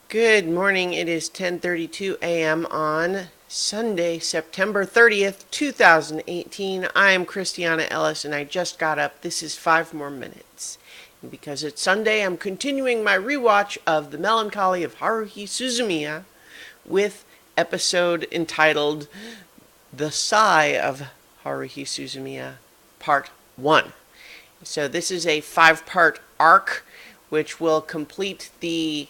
Good morning. It is 10:32 a.m. on Sunday, September 30th, 2018. I am Christiana Ellis and I just got up. This is 5 more minutes. And because it's Sunday, I'm continuing my rewatch of The Melancholy of Haruhi Suzumiya with episode entitled The Sigh of Haruhi Suzumiya Part 1. So this is a 5-part arc which will complete the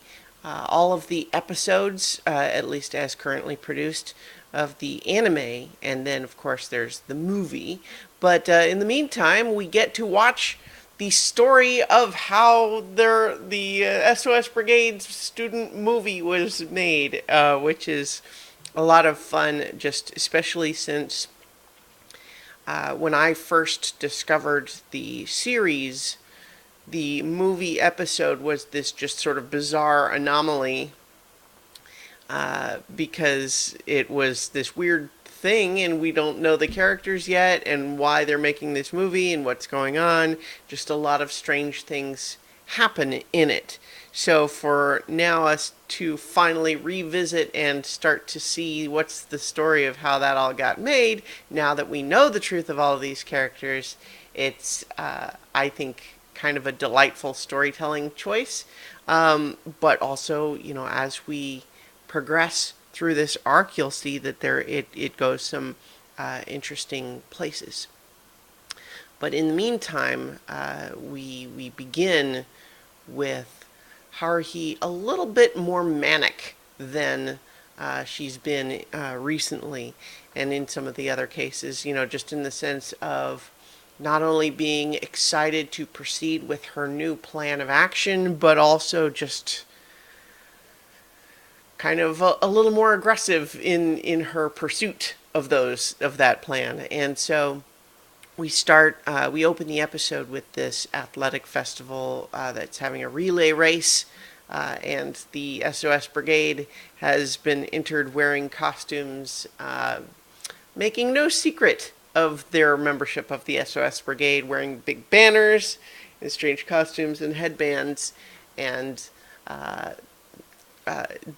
all of the episodes, at least as currently produced, of the anime, and then of course there's the movie. But in the meantime, we get to watch the story of how the SOS Brigade student movie was made, which is a lot of fun, just especially since when I first discovered the series, the movie episode was this just sort of bizarre anomaly because it was this weird thing and we don't know the characters yet and why they're making this movie and what's going on. Just a lot of strange things happen in it. So for now us to finally revisit and start to see what's the story of how that all got made, now that we know the truth of all of these characters, it's, I think, kind of a delightful storytelling choice. But also, as we progress through this arc, you'll see that it goes some interesting places. But in the meantime, we begin with Haruhi a little bit more manic than she's been recently, and in some of the other cases, just in the sense of not only being excited to proceed with her new plan of action, but also just kind of a little more aggressive in her pursuit of that plan. And so we open the episode with this athletic festival that's having a relay race, and the SOS Brigade has been entered wearing costumes, making no secret of their membership of the SOS Brigade, wearing big banners and strange costumes and headbands, and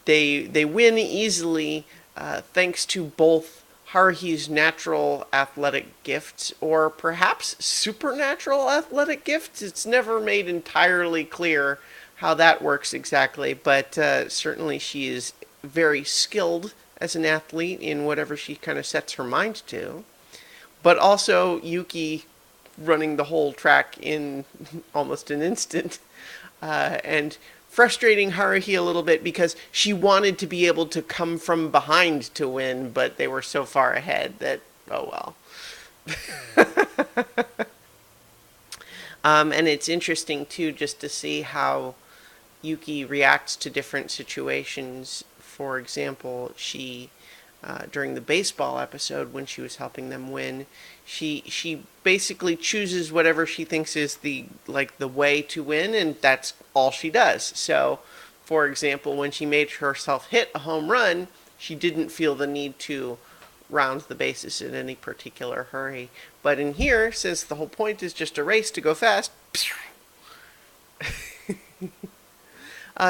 they win easily thanks to both Haruhi's natural athletic gifts or perhaps supernatural athletic gifts. It's never made entirely clear how that works exactly, but certainly she is very skilled as an athlete in whatever she kind of sets her mind to. But also Yuki running the whole track in almost an instant, and frustrating Haruhi a little bit because she wanted to be able to come from behind to win, but they were so far ahead that, oh well. And it's interesting too just to see how Yuki reacts to different situations. For example, she during the baseball episode when she was helping them win, she basically chooses whatever she thinks is the way to win, and that's all she does. So, for example, when she made herself hit a home run, she didn't feel the need to round the bases in any particular hurry. But in here, since the whole point is just a race to go fast,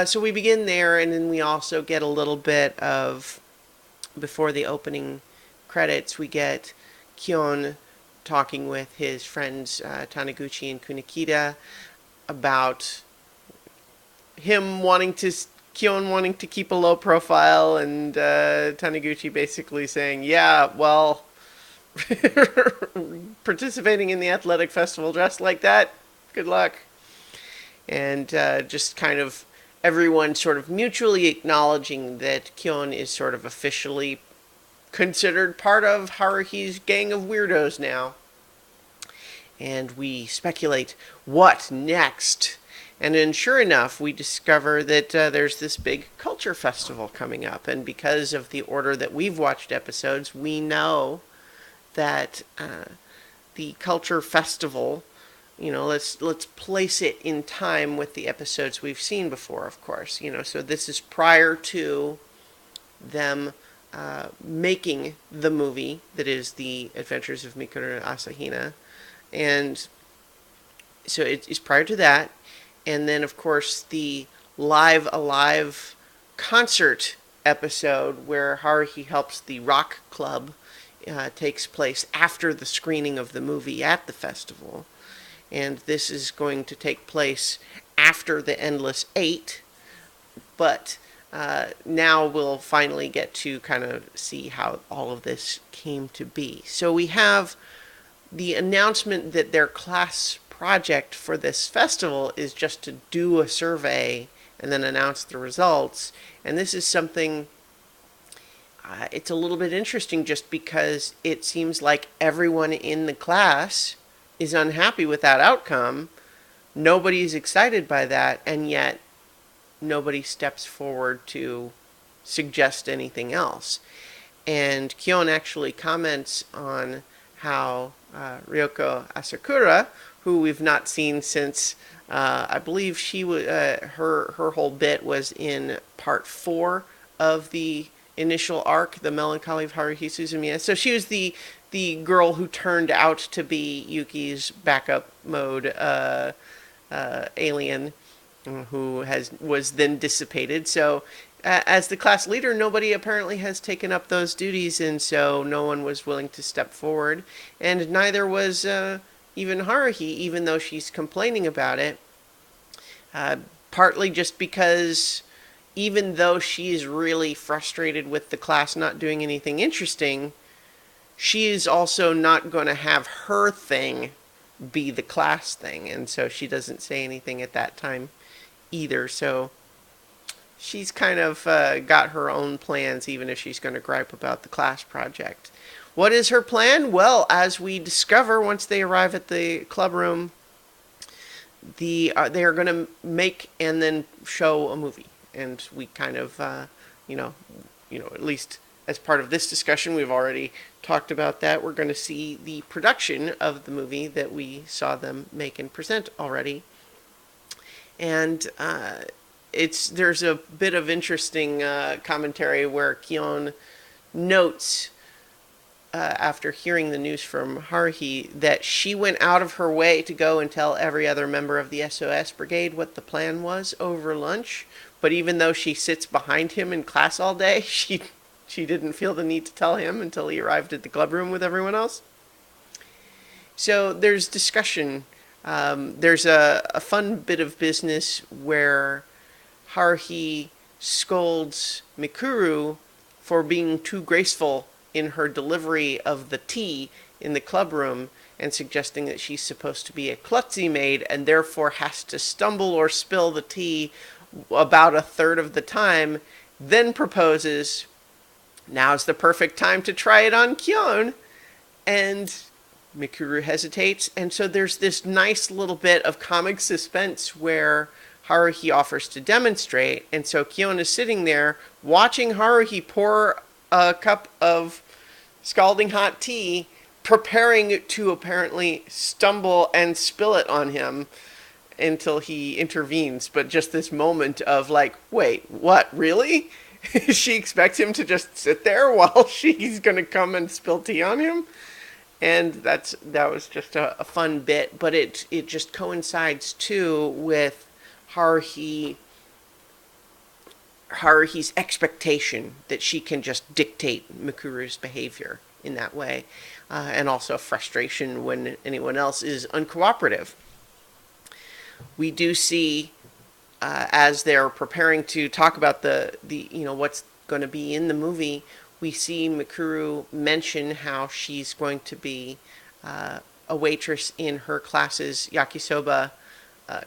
so we begin there, and then we also get a little bit of, before the opening credits, we get Kyon talking with his friends Taniguchi and Kunikita about Kyon wanting to keep a low profile, and Taniguchi basically saying, yeah, well, participating in the athletic festival dressed like that, good luck. And just kind of everyone sort of mutually acknowledging that Kyon is sort of officially considered part of Haruhi's gang of weirdos now. And we speculate what next. And then sure enough, we discover that there's this big culture festival coming up. And because of the order that we've watched episodes, we know that the culture festival, let's place it in time with the episodes we've seen before, of course. So this is prior to them making the movie that is The Adventures of Mikuru Asahina. And so it's prior to that. And then, of course, the Live Alive concert episode where Haruhi helps the rock club takes place after the screening of the movie at the festival. And this is going to take place after the Endless Eight, but now we'll finally get to kind of see how all of this came to be. So we have the announcement that their class project for this festival is just to do a survey and then announce the results. And this is something, it's a little bit interesting just because it seems like everyone in the class is unhappy with that outcome. Nobody's excited by that, and yet nobody steps forward to suggest anything else. And Kyon actually comments on how Ryoko Asakura, who we've not seen since I believe she was her whole bit was in part 4 of the initial arc, the Melancholy of Haruhi Suzumiya. So she was the girl who turned out to be Yuki's backup mode alien, who was then dissipated. So as the class leader, nobody apparently has taken up those duties, and so no one was willing to step forward, and neither was even Haruhi, even though she's complaining about it, partly just because even though she's really frustrated with the class not doing anything interesting, she is also not going to have her thing be the class thing, and so she doesn't say anything at that time either. So she's kind of got her own plans, even if she's going to gripe about the class project. What is her plan? Well, as we discover once they arrive at the club room, they are going to make and then show a movie. And we kind of, at least as part of this discussion, we've already talked about that. We're going to see the production of the movie that we saw them make and present already. And there's a bit of interesting commentary where Kyon notes, after hearing the news from Haruhi, that she went out of her way to go and tell every other member of the SOS brigade what the plan was over lunch. But even though she sits behind him in class all day, she didn't feel the need to tell him until he arrived at the club room with everyone else. So there's discussion. There's a fun bit of business where Haruhi scolds Mikuru for being too graceful in her delivery of the tea in the club room, and suggesting that she's supposed to be a klutzy maid and therefore has to stumble or spill the tea about a third of the time, then proposes, now's the perfect time to try it on Kyon. And Mikuru hesitates, and so there's this nice little bit of comic suspense where Haruhi offers to demonstrate, and so Kyon is sitting there watching Haruhi pour a cup of scalding hot tea, preparing to apparently stumble and spill it on him until he intervenes. But just this moment of like, wait, what, really? She expects him to just sit there while she's going to come and spill tea on him? And that was just a fun bit, but it just coincides too with Haruhi's expectation that she can just dictate Mikuru's behavior in that way, and also frustration when anyone else is uncooperative. We do see, as they're preparing to talk about the what's going to be in the movie, we see Mikuru mention how she's going to be a waitress in her class's yakisoba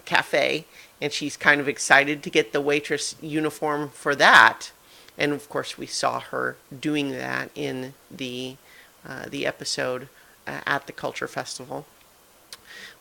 cafe, and she's kind of excited to get the waitress uniform for that. And of course, we saw her doing that in the episode at the Culture Festival.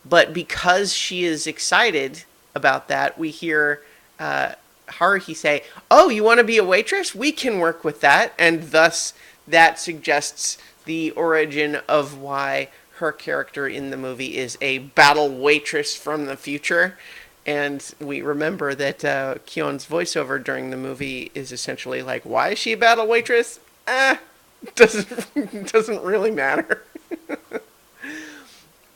But because she is excited about that, we hear Haruhi say, "Oh, you want to be a waitress? We can work with that." And thus, that suggests the origin of why her character in the movie is a battle waitress from the future. And we remember that Kyon's voiceover during the movie is essentially like, "Why is she a battle waitress? Doesn't really matter."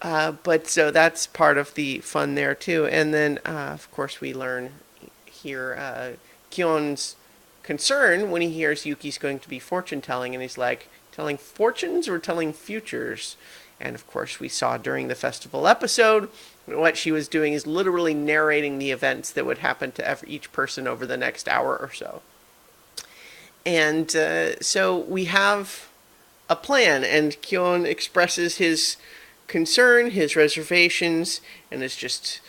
But so that's part of the fun there too. And then, of course, we learn here Kyon's concern when he hears Yuki's going to be fortune telling, and he's like, telling fortunes or telling futures? And of course, we saw during the festival episode, what she was doing is literally narrating the events that would happen to each person over the next hour or so. And so we have a plan, and Kyon expresses his concern, his reservations, and is just,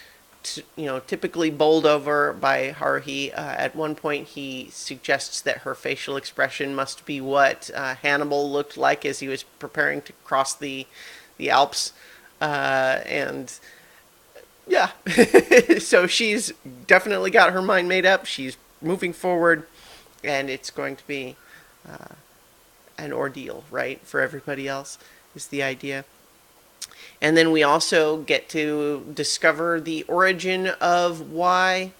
typically bowled over by Haruhi. At one point, he suggests that her facial expression must be what Hannibal looked like as he was preparing to cross the Alps. And yeah, so she's definitely got her mind made up. She's moving forward, and it's going to be an ordeal, right, for everybody else, is the idea. And then we also get to discover the origin of why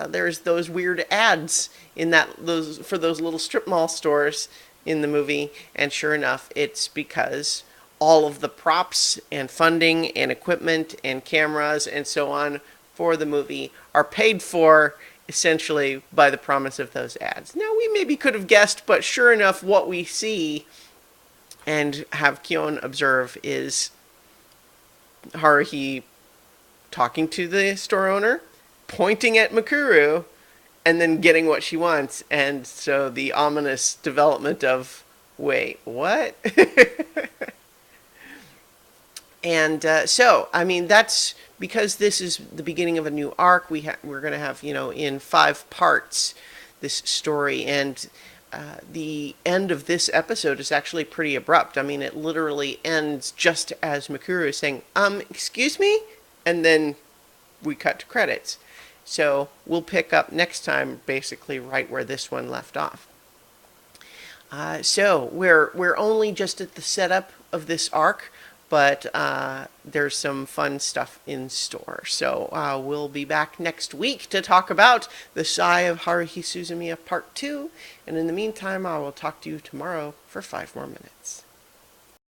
there's those weird ads in for those little strip mall stores in the movie. And sure enough, it's because all of the props and funding and equipment and cameras and so on for the movie are paid for essentially by the promise of those ads. Now, we maybe could have guessed, but sure enough, what we see and have Kyon observe is Haruhi talking to the store owner, pointing at Mikuru, and then getting what she wants. And so the ominous development of, wait, what? And so, I mean, that's because this is the beginning of a new arc. We're going to have, in 5 parts, this story. And the end of this episode is actually pretty abrupt. I mean, it literally ends just as Mikuru is saying, excuse me? And then we cut to credits. So we'll pick up next time basically right where this one left off. So we're only just at the setup of this arc, but there's some fun stuff in store. So we'll be back next week to talk about the Sigh of Haruhi Suzumiya Part 2. And in the meantime, I will talk to you tomorrow for 5 more minutes.